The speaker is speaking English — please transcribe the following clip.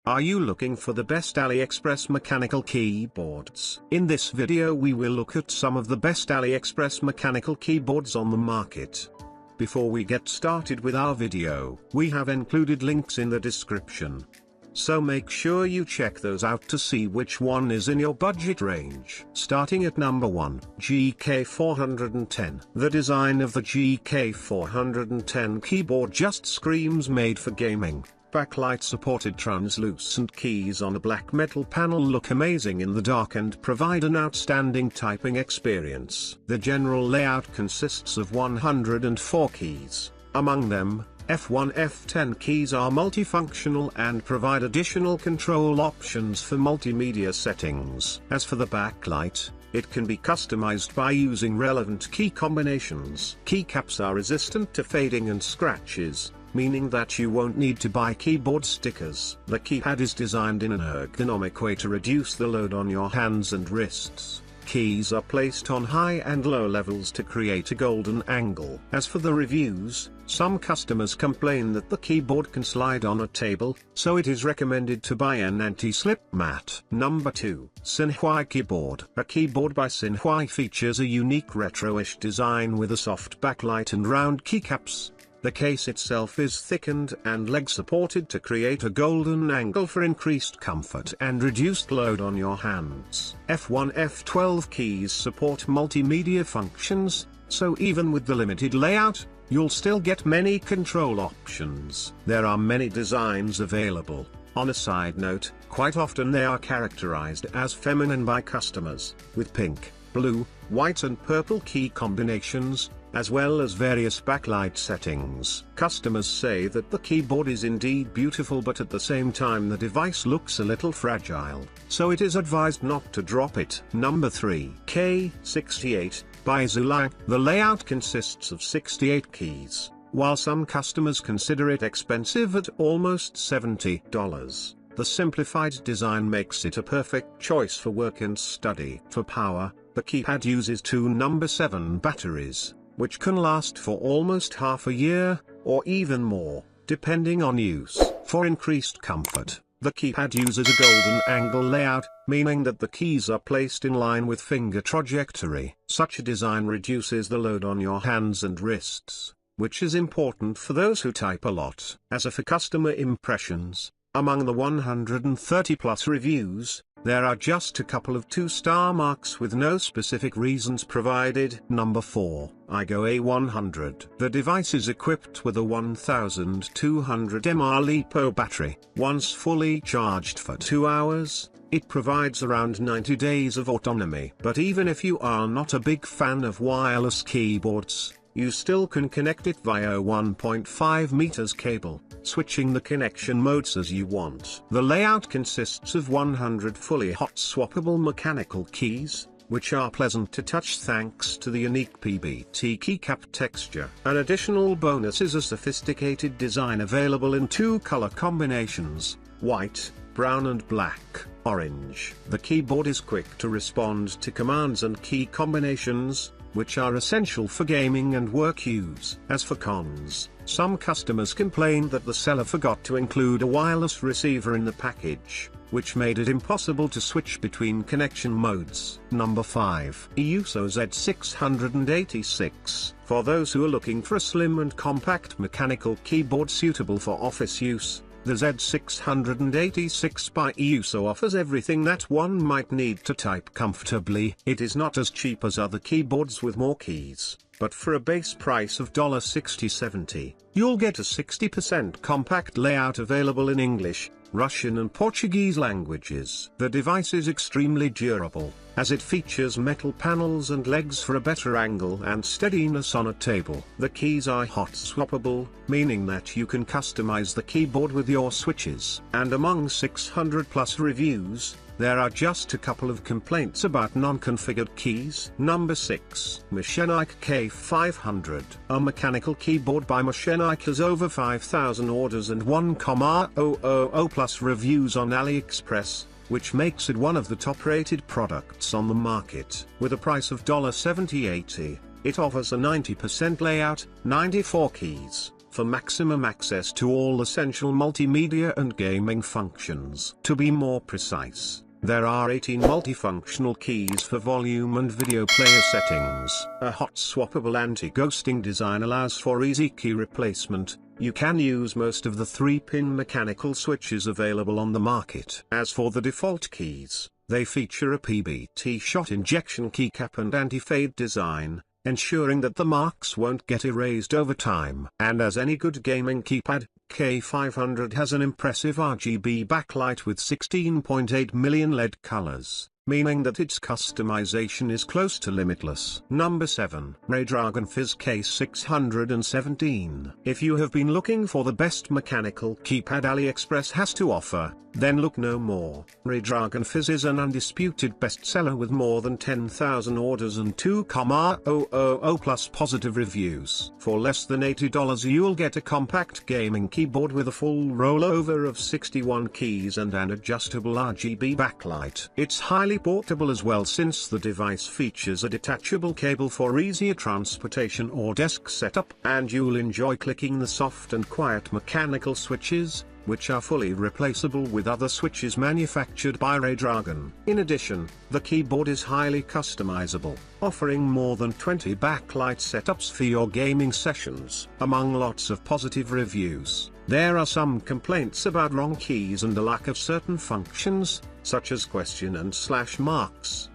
Are you looking for the best AliExpress mechanical keyboards? In this video we will look at some of the best AliExpress mechanical keyboards on the market. Before we get started with our video, we have included links in the description. So make sure you check those out to see which one is in your budget range. Starting at number 1, GK410. The design of the GK410 keyboard just screams made for gaming. Backlight supported translucent keys on a black metal panel look amazing in the dark and provide an outstanding typing experience. The general layout consists of 104 keys. Among them, F1 F10 keys are multifunctional and provide additional control options for multimedia settings. As for the backlight, it can be customized by using relevant key combinations. Keycaps are resistant to fading and scratches, meaning that you won't need to buy keyboard stickers. The keypad is designed in an ergonomic way to reduce the load on your hands and wrists. Keys are placed on high and low levels to create a golden angle. As for the reviews, some customers complain that the keyboard can slide on a table, so it is recommended to buy an anti-slip mat. Number 2, SYNHWEI Keyboard. A keyboard by SYNHWEI features a unique retro-ish design with a soft backlight and round keycaps. The case itself is thickened and leg supported to create a golden angle for increased comfort and reduced load on your hands. F1 F12 keys support multimedia functions, so even with the limited layout, you'll still get many control options. There are many designs available. On a side note, quite often they are characterized as feminine by customers, with pink, blue, white and purple key combinations, as well as various backlight settings. Customers say that the keyboard is indeed beautiful, but at the same time the device looks a little fragile, so it is advised not to drop it. Number 3, K68 by Zulang. The layout consists of 68 keys, while some customers consider it expensive at almost $70. The simplified design makes it a perfect choice for work and study. For power, the keypad uses two number 7 batteries, which can last for almost half a year, or even more, depending on use. For increased comfort, the keypad uses a golden angle layout, meaning that the keys are placed in line with finger trajectory. Such a design reduces the load on your hands and wrists, which is important for those who type a lot. As for customer impressions, among the 130 plus reviews, there are just a couple of 2-star marks with no specific reasons provided. Number 4, AIGO A100. The device is equipped with a 1200 mAh LiPo battery. Once fully charged for 2 hours, it provides around 90 days of autonomy. But even if you are not a big fan of wireless keyboards, you still can connect it via a 1.5 meters cable, switching the connection modes as you want. The layout consists of 100 fully hot swappable mechanical keys, which are pleasant to touch thanks to the unique PBT keycap texture. An additional bonus is a sophisticated design available in 2 color combinations, white, brown and black, orange. The keyboard is quick to respond to commands and key combinations, which are essential for gaming and work use. As for cons, some customers complained that the seller forgot to include a wireless receiver in the package, which made it impossible to switch between connection modes. Number 5, EUOSO Z686. For those who are looking for a slim and compact mechanical keyboard suitable for office use, the Z686 by EUOSO offers everything that one might need to type comfortably. It is not as cheap as other keyboards with more keys, but for a base price of $60-70, you'll get a 60% compact layout available in English, Russian and Portuguese languages. The device is extremely durable, as it features metal panels and legs for a better angle and steadiness on a table. The keys are hot swappable, meaning that you can customize the keyboard with your switches. And among 600 plus reviews, there are just a couple of complaints about non-configured keys. Number 6, Machenique K500. A mechanical keyboard by Machenike has over 5,000 orders and 1,000 plus reviews on Aliexpress, which makes it one of the top-rated products on the market. With a price of $70-80, it offers a 90% layout, 94 keys, for maximum access to all essential multimedia and gaming functions. To be more precise, there are 18 multifunctional keys for volume and video player settings. A hot swappable anti-ghosting design allows for easy key replacement. You can use most of the 3-pin mechanical switches available on the market. As for the default keys, they feature a PBT shot injection keycap and anti-fade design, ensuring that the marks won't get erased over time. And as any good gaming keypad, K500 has an impressive RGB backlight with 16.8 million LED colors, meaning that its customization is close to limitless. Number 7. REDRAGON FIZZ K617. If you have been looking for the best mechanical keypad AliExpress has to offer, then look no more. REDRAGON FIZZ is an undisputed bestseller with more than 10,000 orders and 2,000 plus positive reviews. For less than $80 you'll get a compact gaming keyboard with a full rollover of 61 keys and an adjustable RGB backlight. It's highly portable as well, since the device features a detachable cable for easier transportation or desk setup, and you'll enjoy clicking the soft and quiet mechanical switches, which are fully replaceable with other switches manufactured by REDRAGON. In addition, the keyboard is highly customizable, offering more than 20 backlight setups for your gaming sessions. Among lots of positive reviews, there are some complaints about wrong keys and the lack of certain functions, such as question and slash marks.